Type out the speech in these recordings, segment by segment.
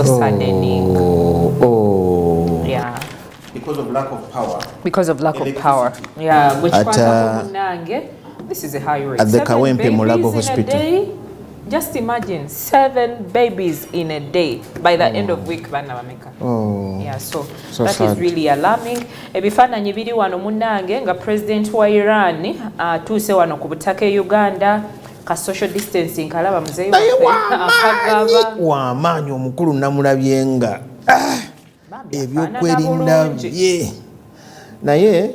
so saddening. Yeah. Because of lack of power. Because of lack of power. Yeah. Which this is a high rate. At the 7 Kawempe babies Mulago in Hospital. a day. Just imagine 7 babies in a day by the end of week. Yeah, so that sad. Is really alarming. Ebifaananyi biri wano munnange nga president wa Iran atuuse wano ku butaka Uganda ka social distancing kalaba muzeeyi w'amaanyi omukulu namulabye nga ebyokwerinda bye naye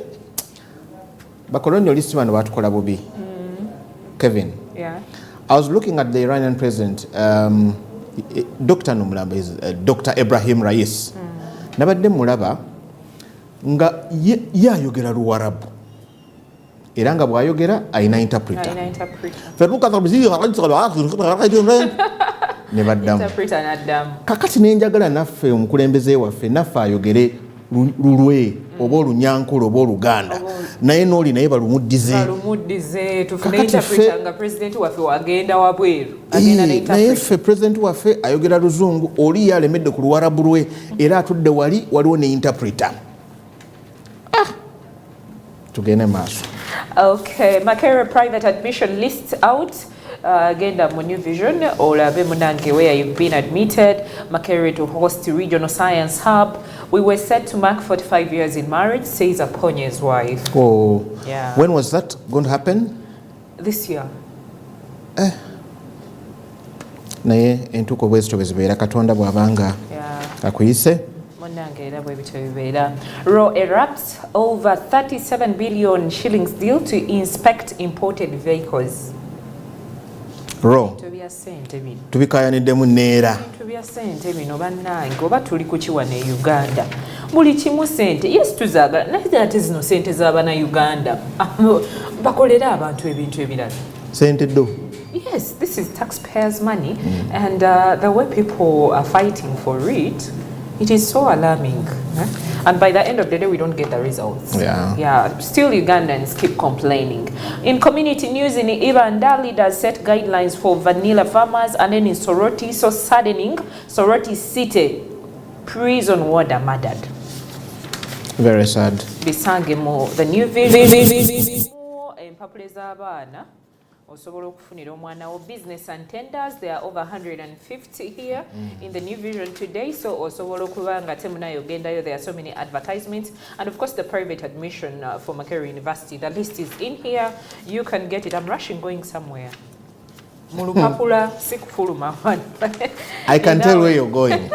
bakolonialist bano batukola bubi. Kevin. Yeah. I was looking at the Iranian president, Dr. Numulaba is Dr. Ibrahim Rais. Nabadde mulaba nga yayogera Luwarabu. Era nga bw'ayogera ayina interpreter. Ne baddamu. Kakati nenjagala naffe omukulembeze waffe naffe ayogere lulwe oba olunyankulu oba oluganda naye n'oli naye balumuddize tufune interpreter nga president waffe wagenda wabweru naye ffe president waffe ayogera luzungu oli yalemedde ku luwarabu lwe era atudde waliwo ne interpreter. Tugende maaso. Okay, Makerere private admission lists out. Agenda mu New Vision olabe munange where you've been admitted. Makerere to host regional science hub. We were set to mark 45 years in marriage, says Aponye's wife. Oh, yeah. When was that going to happen? This year. Naye entuuko bwezityo bwe zibeera Katonda bw'abanga akuyise. Raw erupts over 37 billion shillings deal to inspect imported vehicles. Raw. Tubikaayaniddemu neera. Tubya sente bino bannange oba tuli ku kiwa ne Uganda. Buli kimu sente. Yes tuzaagala naye ate zino sente z'abana Uganda. Bakolera abantu ebintu ebirala. Sente do. Yes, this is taxpayers' money and the way people are fighting for it, it is so alarming. And by the end of the day, we don't get the results. Yeah. Still Ugandans keep complaining. In community news in Ibanda, leaders set guidelines for vanilla farmers, and then in Soroti, so saddening, Soroti City, prison warder murdered. Very sad. Bisangemo, the New Vision. Osobola okufunira omwana wo business and tenders. There are over 150 here in the New Vision today, so osobola okuba nga temunayo gendayo. There are so many advertisements, and of course the private admission for Makerere University, the list is in here. You can get it. I'm rushing going somewhere. Mulupapula sikufuluma. I can tell where you're going.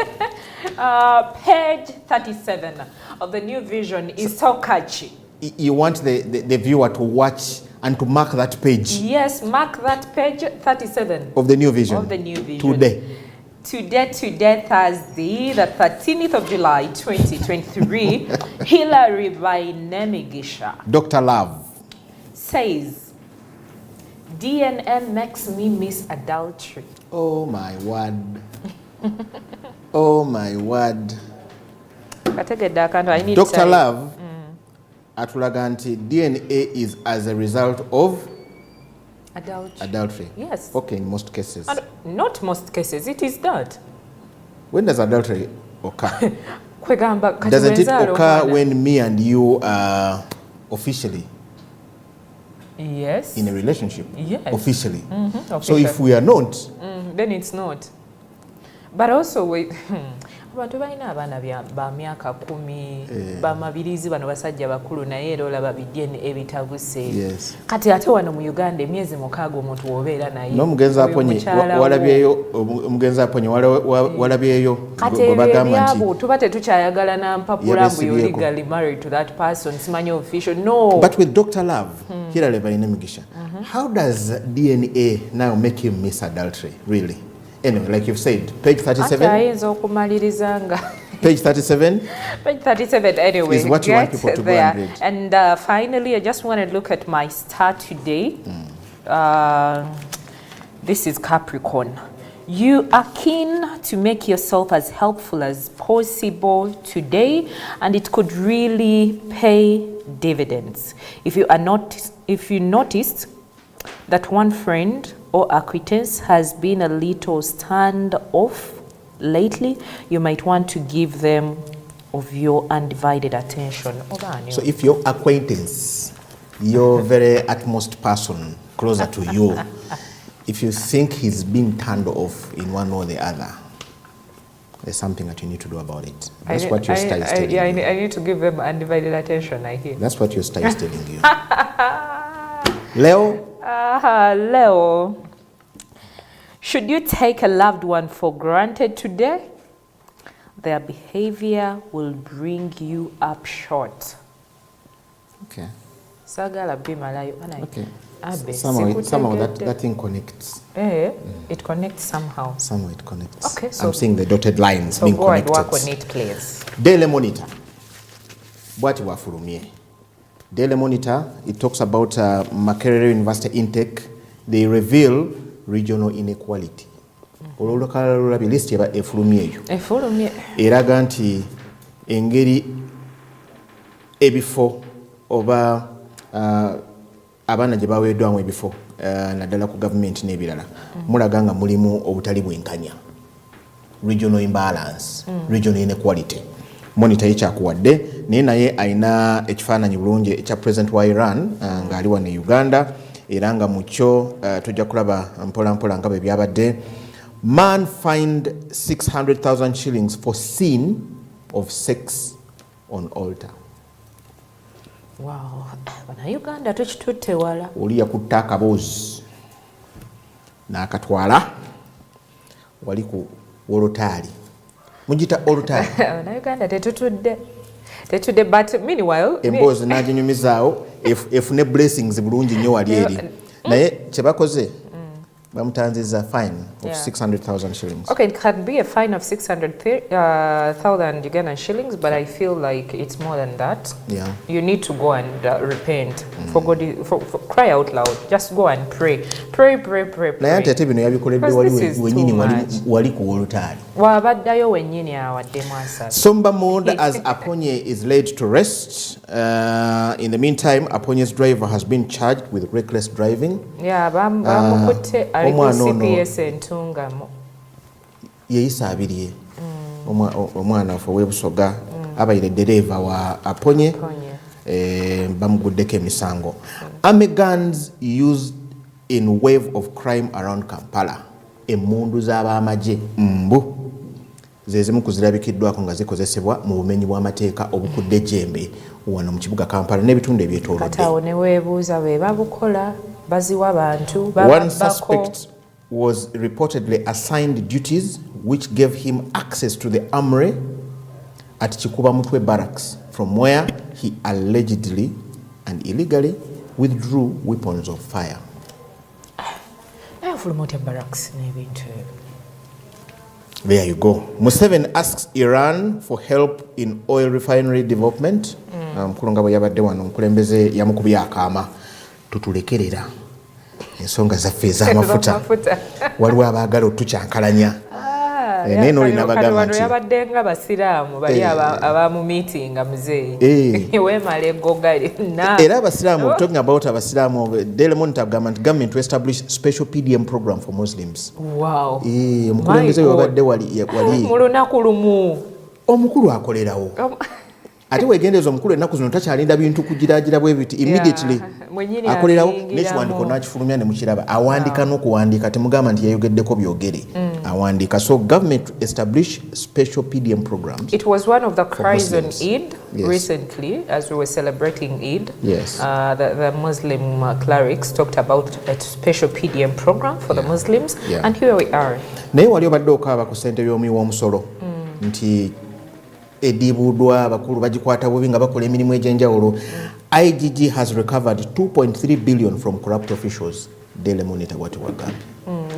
Page 37 of the New Vision is so catchy. You want the viewer to watch and to mark that page. Yes, mark that page 37 of the New Vision. Of the New Vision. Today, Thursday, the 13th of July, 2023, Hilary Bainemigisha, Dr. Love, says, DNA makes me miss adultery. Oh my word. Oh my word. Dr. Love, atulaga nti DNA is as a result of adultery. Yes. Okay, in most cases. And not most cases, it is that. When does adultery occur? Doesn't it occur when me and you are officially in a relationship? Yes. Officially. So if we are not, then it's not. But also wait. Abantu balina abaana ba myaka 10 bamabirizi bano basajja bakulu naye era olaba bidyeni ebitabuse. Kati ate wano mu Uganda emyezi 6 omuntu wobeera naye n'omugenzi aponye walabyeyo bwe bagamba nti tuba tetukyayagala na mpapula mbu you're legally married to that person simanyi official. No. But with Dr. Love, Hilary Bainemigisha, how does DNA now make him miss adultery, really? Anyway, like you've said, page 37. Page 37. Page 37, anyway. Is what you want people to go and read. And finally, I just want to look at my star today. This is Capricorn. You are keen to make yourself as helpful as possible today, and it could really pay dividends. If you noticed that one friend or acquaintance has been a little stand off lately, you might want to give them of your undivided attention. So if your acquaintance, your very utmost person closer to you, if you think he's being turned off in one or the other, there's something that you need to do about it. That's what your style is telling you. I need to give them undivided attention, I hear. That's what your style is telling you. Leo? Leo. Should you take a loved one for granted today? Their behavior will bring you up short. Okay. Okay. Somehow that thing connects. It connects somehow. Somehow it connects. Okay, so I'm seeing the dotted lines so being go connected. And work on it, please. Daily Monitor. What you are from here? Daily Monitor, it talks about Makerere University intake. They reveal regional inequality. Olulukala list eba efulumye eyo. Efulumye. Eraga nti engeri ebifo oba abaana gye baweeddwamu ebifo naddala ku gavumenti n'ebirala mulaga nga mulimu obutali bwenkanya, regional imbalance, regional inequality. Monitor ekyakuwadde naye naye ayina ekifaananyi bulungi ekya president wa Iran ng'ali wano e Uganda era nga mu kyo tujja kulaba mpola mpola nga bwe byabadde. Man fined 600,000 shillings for sin of sex on altar. Wow, bana Uganda tukitutte wala. Oli yakutta akaboozi n'akatwala wali ku olutaali. Mugita olutaali. Bana Uganda tetutudde. But meanwhile emboozi n'aginyumizaawo efune blessings bulungi nnyo wali eri. Naye kye bakoze bamutanzizza fine of 600,000 shillings. Okay, it can be a fine of 600,000 Ugandan shillings, but I feel like it's more than that. Yeah. You need to go and repent. For God, for cry out loud. Just go and pray. Pray. Naye ate ate bino yabikoledde wali wenyini wali ku olutaali. Wabaddayo wenyini awaddemu asatu. Somba Mode as Aponye is laid to rest. In the meantime, Aponye's driver has been charged with reckless driving. Yeah, bamukutte ali ku CPS Entungamo. Yeyisa abiriye. Omwana waffe w'ebusoga abaire dereva wa Aponye. Bamuguddeko emisango. Army guns used in wave of crime around Kampala. Emmundu z'abamagye mbu zezimu kuzirabikiddwako nga zikozesebwa mu bumenyi bw'amateeka obukudde jembe wano mu kibuga Kampala n'ebitundu ebyetoolodde. Katawo ne weebuuza be babukola baziwa bantu. One suspect was reportedly assigned duties which gave him access to the armory at Chikuba Mutwe Barracks, from where he allegedly and illegally withdrew weapons of fire. There you go. Museveni asks Iran for help in oil refinery development. Mkulonga bwe yabadde wano omukulembeze yamukubya akaama tutulekerera ensonga zaffe ez'amafuta waliwo abaagala otucyankalanya neno olina bagamba nti yabadde nga basiraamu bali abamu meeting muzeeyi weemala eggogale era abasiraamu talking about abasiraamu Daily Monitor agamba nti government to establish special PDM program for Muslims. Wow. Omukulembeze wabadde wali mu lunaku lumu omukulu akolerawo ate wegendeeza omukulu ennaku zino takyalinda bintu kugiraagira bwe biti immediately akolerawo n'ekiwandiiko n'akifulumya ne mukiraba awandika n'okuwandiika temugamba nti yayogeddeko byogere awandika. So government to establish special PDM programs. It was one of the cries on Eid recently as we were celebrating Eid. Yes. The Muslim clerics talked about a special PDM program for the Muslims and here we are. Naye wali obadde okaaba ku ssente by'omuwi w'omusolo nti edibuddwa abakulu bagikwata bubi nga bakola emirimu egy'enjawulo. IGG has recovered 2.3 billion from corrupt officials. Daily Monitor what wagambye.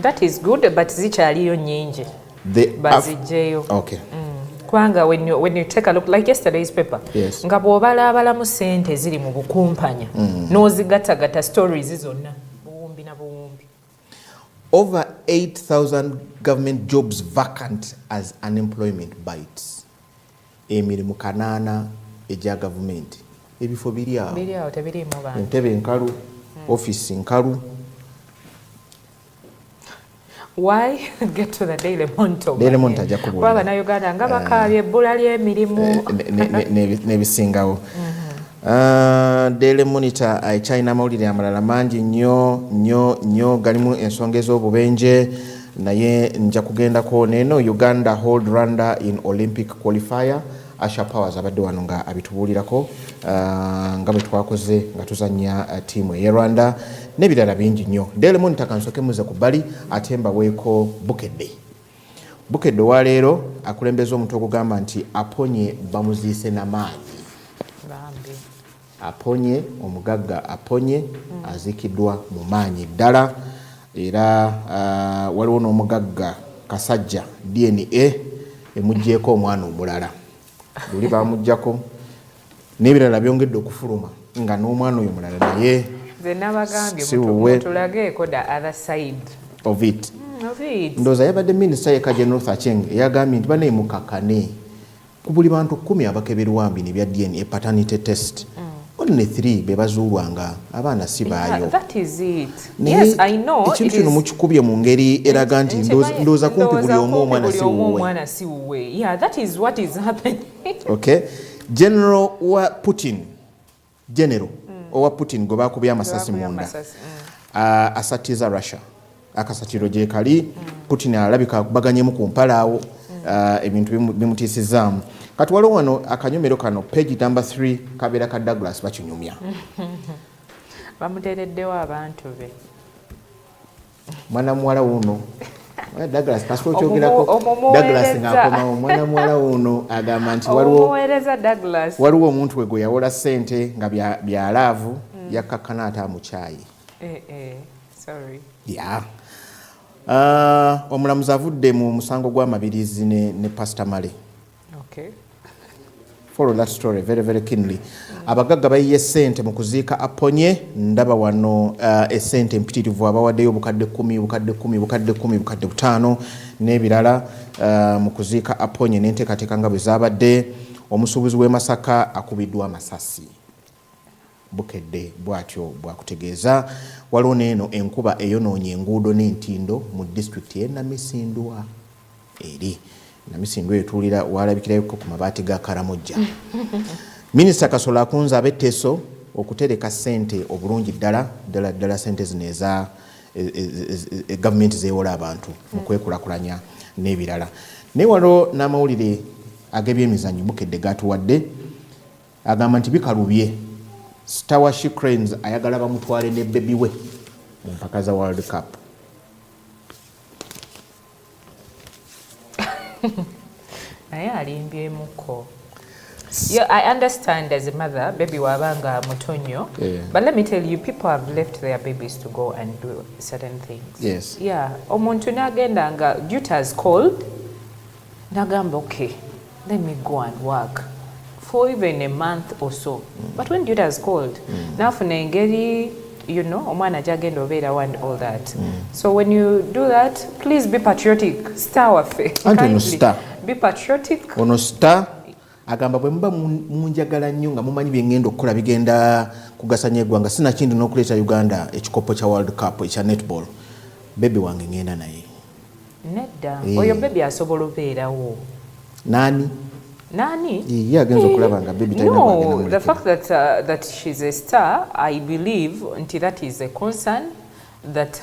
That is good, but zikyaliyo nyingi baziggyeyo. Okay. Kubanga when you take a look like yesterday's paper nga bw'obalaabalamu ssente ziri mu bukumpanya n'ozigatagata stories zonna buwumbi na buwumbi. Over 8,000 government jobs vacant as unemployment bites. Emirimu kanaana egya gavumenti ebifo biri awo tebirimu bantu. Entebe nkalu, office nkalu. Why get to the Daily Monitor? Daily Monitor ajja kubuulira. Kuba Bannayuganda nga bakaabye ebbula ly'emirimu. N'ebisingawo. Daily Monitor China mawulire amalala mangi nnyo galimu ensonga ez'obubenje naye nja kugendako neeno Uganda hold Rwanda in Olympic qualifier. Asha Powers abadde wano nga abitubuulirako nga bwe twakoze nga tuzannya ttiimu ey'e Rwanda n'ebirala bingi nnyo. Daily Monitor kansoke muze ku bbali ate mbaweeko Bukedde wa leero akulembeza omuntu okugamba nti aponye bamuziise n'amaanyi. Aponye omugagga aponye azikiddwa mu maanyi ddala era waliwo n'omugagga Kasajja DNA emuggyeko omwana omulala. Luli bamuggyako n'ebirala byongedde okufuluma nga n'omwana oyo mulala naye nze nabagambye mutulageeko the other side of it. Ndowooza yabadde minisita ye General Thacheng eyagambye nti baneemukakane ku buli bantu 10 abakeberwa mbini bya DNA paternity test. Only 3 be bazuulwanga abaana si baayo. That is it. Yes, I know. Ekintu kino mukikubye mu ngeri eraga nti ndowooza kumpi buli omu omwana si wuwe. Yeah, that is what is happening. Okay. General wa Putin owa Putin gwe baakubye amasasi munda asatiza Russia. Akasatiro gye kali Putin alabika baganyemu ku mpalaawo ebintu bimutiisizaamu. Kati waliwo wano akanyomero kano page number 3 kabeera ka Douglas bakinyumya. Bamuteereddewo abantu be. Mwana muwala wuno Douglas kasiko kyogerako Douglas ng'akomawo mwana muwala wuno agamba nti waliwo omuntu we gwe yawola ssente nga bya laavu yakkakkana ate mu caayi. Sorry. Yeah. Omulamuzi avudde mu musango gw'amabirizi ne Pastor Male. Okay. Follow that story very, very keenly. Abagagga bayiye ssente mu kuziika aponye ndaba wano essente empitirivu abawaddeyo obukadde 10, bukadde 5 n'ebirala mu kuziika aponye n'enteekateeka nga bwe zaabadde. Omusuubuzi w'e Masaka akubiddwa amasasi. Bukedde bw'atyo bwakutegeeza. Waliwo n'eno enkuba eyonoonye enguudo n'entindo mu disitulikiti y'e Namisindwa eri. Namisindwa etuulira walabikirayoko ku mabaati ga Karamojja. Minisita Kasola akunze ab'Etteso okutereka ssente obulungi ddala ssente zino eza gavumenti zeewola abantu mu kwekulakulanya n'ebirala. Naye waliwo n'amawulire ag'ebyemizannyo Bukedde gatuwadde agamba nti bikalubye Star wa Cranes ayagala bamutwale ne bebi we mu mpaka za World Cup. Naye alimbyemuko. Yeah, I understand as a mother, baby wabanga mutonyo, but let me tell you, people have left their babies to go and do certain things. Yes. Yeah. Omuntu nagenda nga duty has called, nagamba okay, let me go and work for even a month or so. But when duty has called, nafuna engeri, you know, omwana jagenda obeera and all that. So when you do that, please be patriotic. Star waffe. Be patriotic. Ono Star agamba bwe muba munjagala nnyo nga mumanyi byengenda okukola bigenda kugasanya eggwanga sina kindi n'okuleeta Uganda ekikopo kya World Cup ekya netball. Baby wange ngenda naye. Nedda. Oyo baby asobola obeerawo. Nani? Yeah, no, the fact that she's a star, I believe, until that is a concern that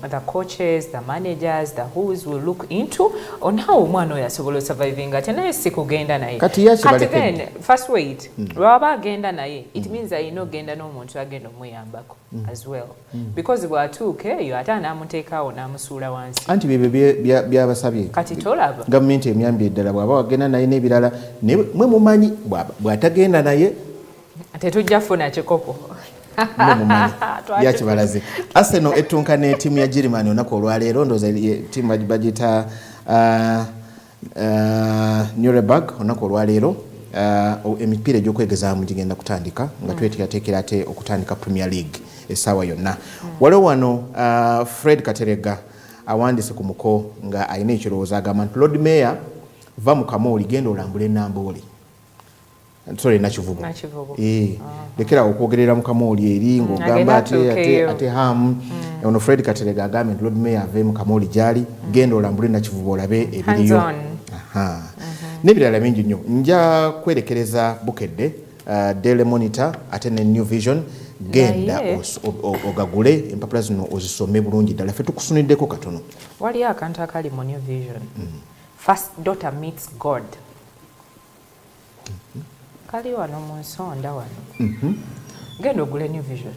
the coaches, the managers, the who's will look into on how umwana oyo asobola surviving ate naye si kugenda naye. Kati then first wait, lwaba agenda naye, it means that ino genda n'omuntu agenda omuyambako as well. Because bw'atuuka eyo ate anaamuteekaawo n'amusuula wansi. Anti bye byabasabye. Kati tolaba. Gavumenti emyambye eddala bw'aba wagenda naye n'ebirala mwe mumanyi bw'atagenda naye tetujja funa kikopo. Yakibalaze. Arsenal ettunka ne ttiimu ya Germany olunaku olwaleero ndowooza ttiimu bagiyita Nuremberg olunaku olwaleero emipiira egy'okwegezaamu gigenda kutandika nga tweteekateekera ate okutandika Premier League essaawa yonna. Waliwo wano Fred Katerega awandiise ku muko nga alina ekirowoozo agamba nti Lord Mayor va mu Kamooli genda olambula Namboole. sorry nakivubo lekera okwogerera mu kamooli eri ng'ogamba ate hamu ono Fred Katerega agambye nti Lord Mayor ave mu kamooli gyali genda olambule nakivubo olabe ebiriyo n'ebirala bingi nnyo nja kwerekereza bukedde Daily Monitor ate ne New Vision genda ogagule empapula zino ozisome bulungi ddala ffe tukusuniddeko katono waliyo akantu akali mu New Vision first daughter meets God kali wano mu nsonda wano genda ogule New Vision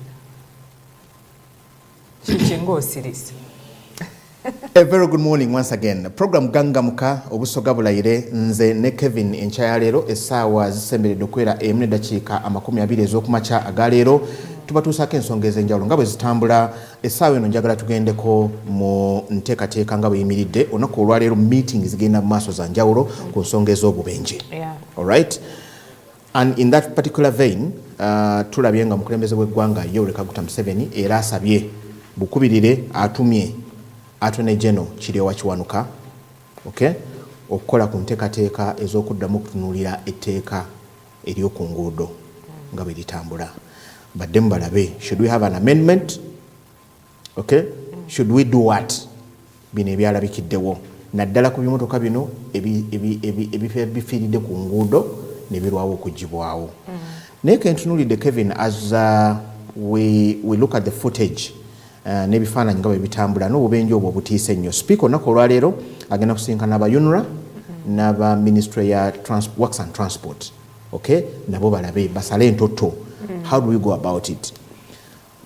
kikinga osirisi. A very good morning once again. Program gangamuka obusoga bulayire nze ne Kevin enchayalero essaawa zisemberedde okwera emu n'eddakiika 20 ez'okumakya agaleero tubatuusaako ensonga ez'enjawulo nga bwe zitambula essaawa eno njagala tugendeko mu nteekateeka nga bwe yimiridde olunaku olwaleero meeting zigenda mu maaso za njawulo ku nsonga ez'obubenje. Alright? And in that particular vein tulabye nga omukulembeze w'eggwanga Yoweri Kaguta Museveni era asabye bukubirire atumye Attorney General Kiryowa Kiwanuka okukola ku nteekateeka ez'okuddamu okutunuulira etteeka ery'oku nguudo nga bwe litambula baddemu balabe should we have an amendment should we do what bino ebyalabikiddewo naddala ku bimotoka bino ebifiiridde ku nguudo ne birwawo okuggibwawo naye kentunuulidde Kevin as we look at the footage n'ebifaananyi nga bwe bitambula n'obubenje obwo butiise nnyo. Speaker olunaku olwaleero agenda kusinkana aba UNRA n'aba Ministry ya Works and Transport nabo balabe basale entoto how do we go about it.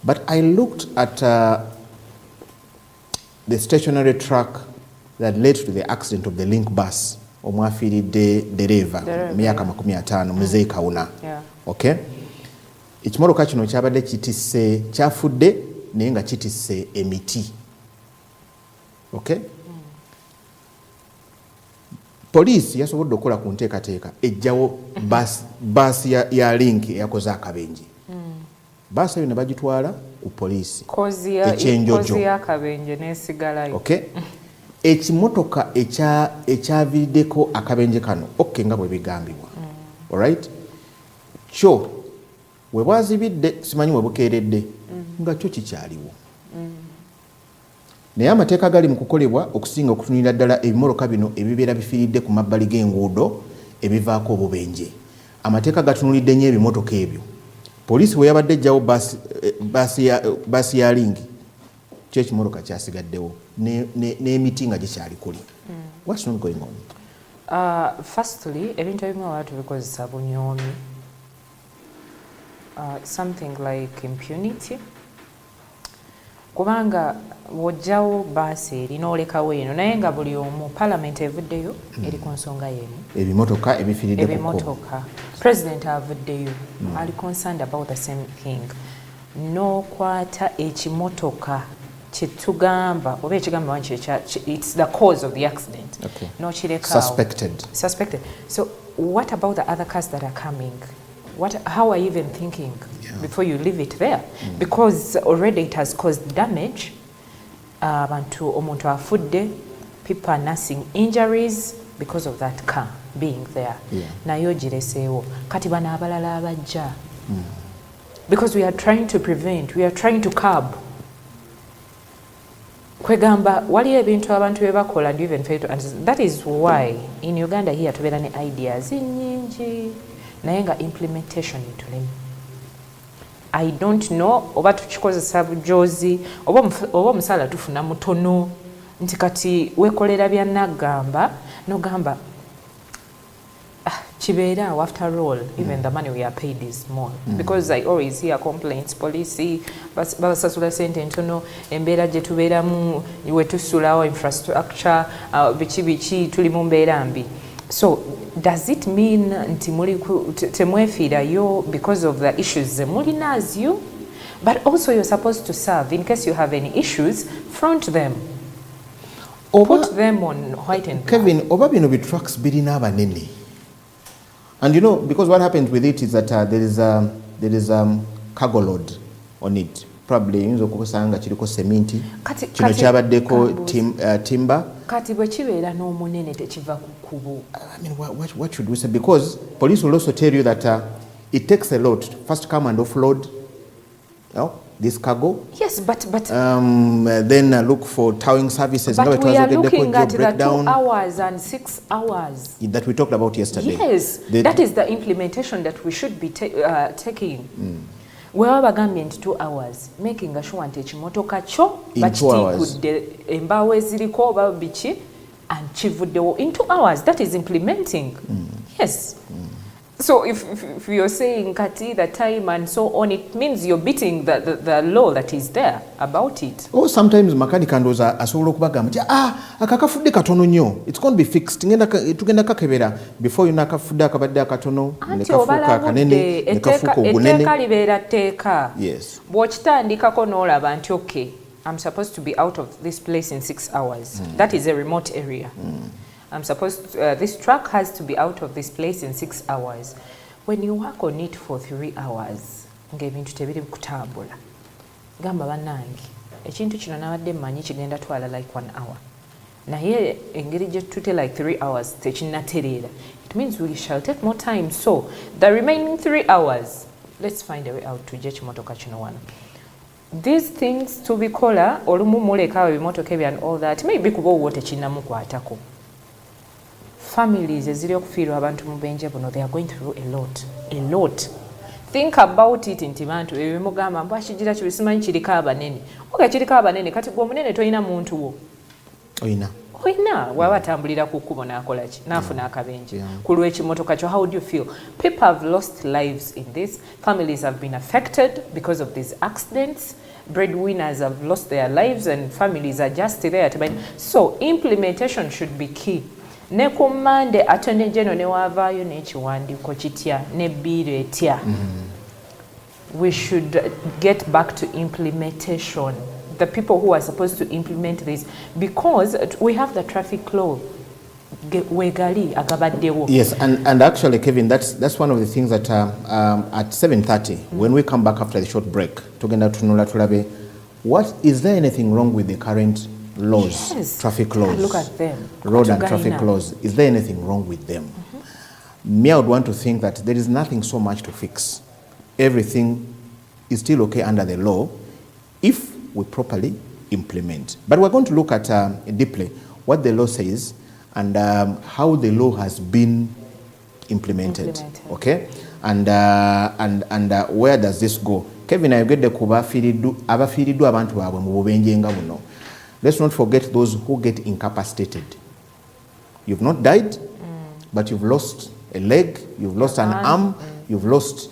But I looked at the stationary truck that led to the accident of the link bus omwafiiridde dereva myaka 50 Muzeeyi Kawuna. Ekimotoka kino kyabadde kitisse kyafudde naye nga kitisse emiti. Poliisi yasobodde okukola ku nteekateeka ejjawo baasi ya link eyakoze akabenje. Baasi eyo ne bagitwala ku poliisi ekyenjojo ekimotoka ekyaviiriddeko akabenje kano nga bwe bigambibwa alright kyo we bwazibidde simanyi we bukeeredde nga kyo kikyaliwo naye amateeka gali mu kukolebwa okusinga okutunulira ddala ebimotoka bino ebibeera bifiiridde ku mabbali g'enguudo ebivaako obubenje amateeka gatunulidde nnyo ebimotoka ebyo. Poliisi bwe yabadde ejjawo baasi ya lingi kyo ekimotoka kyasigaddewo n'emiti nga gikyali kuli. What's not going on? Firstly ebintu ebimu abantu bikozesa bunyoomi something like impunity kubanga wojjawo baasi eri n'olekawo eno naye nga buli omu palamenti evuddeyo eri ku nsonga y'emu ebimotoka ebifiiridde ebimotoka president avuddeyo ali concerned about the same thing n'okwata ekimotoka kyetugamba oba ekigamba wanki it's the cause of the accident n'okirekawo suspected. So what about the other cars that are coming? How are you even thinking before you leave it there? Because already it has caused damage. Omuntu afudde, people are nursing injuries because of that car being there. Nayo gireseewo. Kati bano abalala abajja. Because we are trying to prevent, we are trying to curb. Kwegamba waliyo ebintu abantu bye bakola and even fail to understand. That is why in Uganda here tubeera ne ideas nyingi. Naye nga implementation itulemu. I don't know oba tukikozesa bujozi oba omusala tufuna mutono nti kati wekolera bya nagamba nogamba kibeera after all even the money we are paid is small because I always hear complaints police basasula sente ntono embeera gye tubeeramu wetusulawo infrastructure biki tuli mu mbeera mbi. So does it mean nti temwefiirayo because of the issues ze mulinazo? But also you're supposed to serve in case you have any issues, front them. Put them on white and black. Kevin, oba bino bi trucks birina abanene. And you know, because what happens with it is that there is cargo load on it. probably yinza okukusanga kiriko seminti kino kyabaddeko timber kati bwe kibeera n'omunene tekiva ku kkubo. I mean, what should we say? Because police will also tell you that it takes a lot to first come and offload this cargo. Yes, but then look for towing services. But we are looking at the 2 hours and 6 hours that we talked about yesterday. Yes, that is the implementation that we should be taking. Wewe bagambye nti 2 hours, making sure nti ekimotoka kyo bakitikudde embaawo eziriko oba biki and kivuddewo in 2 hours. That is implementing. Yes. So if you're saying kati the time and so on, it means you're beating the law that is there about it. Or sometimes mechanic ndoza asobola okubagamba nti akakafudde katono nnyo, it's going to be fixed, tugenda kakebera before nakafudde akabadde akatono nekafuuka kanene nekafuuka ogunene. Etteeka libeera tteeka. Yes. Bw'okitandikako n'olaba nti okay, I'm supposed to be out of this place in 6 hours. That is a remote area. I'm supposed to, this truck has to be out of this place in 6 hours. When you work on it for 3 hours, ng'ebintu tebiri kutambula. Gamba bannange, ekintu kino nabadde mmanyi kigenda twala like 1 hour. Naye engeri gye tute like 3 hours tekinnatereera. It means we shall take more time. So the remaining 3 hours, let's find a way out to gye kimotoka kino wano. These things tubikola olumu muleka ebimotoka ebyo and all that, maybe kuba owo tekinnamukwatako. Families eziri okufiirwa abantu mu benje buno, they are going through a lot. Think about it nti bantu ebyo mugamba mbu akigira kibisimanyi kiriko abanene. Oga kiriko abanene kati gwe omunene toyina muntu wo. Oyina waba atambulira ku kkubo n'akola ki n'afuna akabenje ku lw'ekimotoka kyo. How do you feel? People have lost lives in this. Families have been affected because of these accidents. Breadwinners have lost their lives and families are just there. So implementation should be key. Ne ku Monday Attorney General ne wavaayo n'ekiwandiiko kitya ne biiro etya. We should get back to implementation. The people who are supposed to implement this, because we have the traffic law. Yes, and actually, Kevin, that's one of the things that at 7:30, when we come back after the short break, what is there anything wrong with the current laws, yes, traffic laws, look at them, road and traffic laws? Is there anything wrong with them? Me, I would want to think that there is nothing so much to fix. Everything is still okay under the law if we properly implement. But we're going to look at deeply what the law says and how the law has been implemented. Okay, and where does this go? Kevin, I get the abafiiriddwa abantu baabwe mu bubenje nga buno. Let's not forget those who get incapacitated. You've not died, but you've lost a leg, you've lost an arm, you've lost.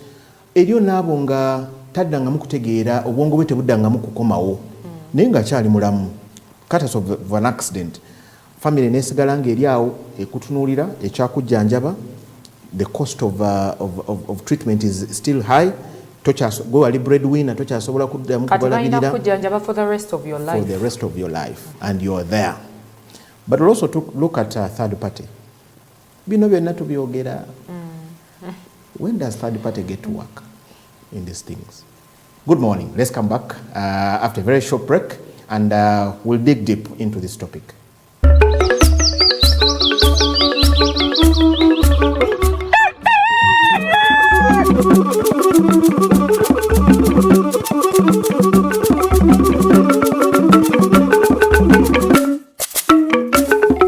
Eryo naabo nga taddangamu kutegeera obwongo bwe tebuddangamu kukomawo naye nga akyali mulamu cut of an accident. Family nesigala ng'eri awo ekutunuulira ekyakujjanjaba. The cost of treatment is still high. Go ali breadwinner tokyasobola kuddamu kubalabirira for the rest of your life. For the rest of your life, and you're there. But we'll also look at third party. Bino byonna tubyogera. When does third party get to work in these things? Good morning. Let's come back after a very short break, and we'll dig deep into this topic.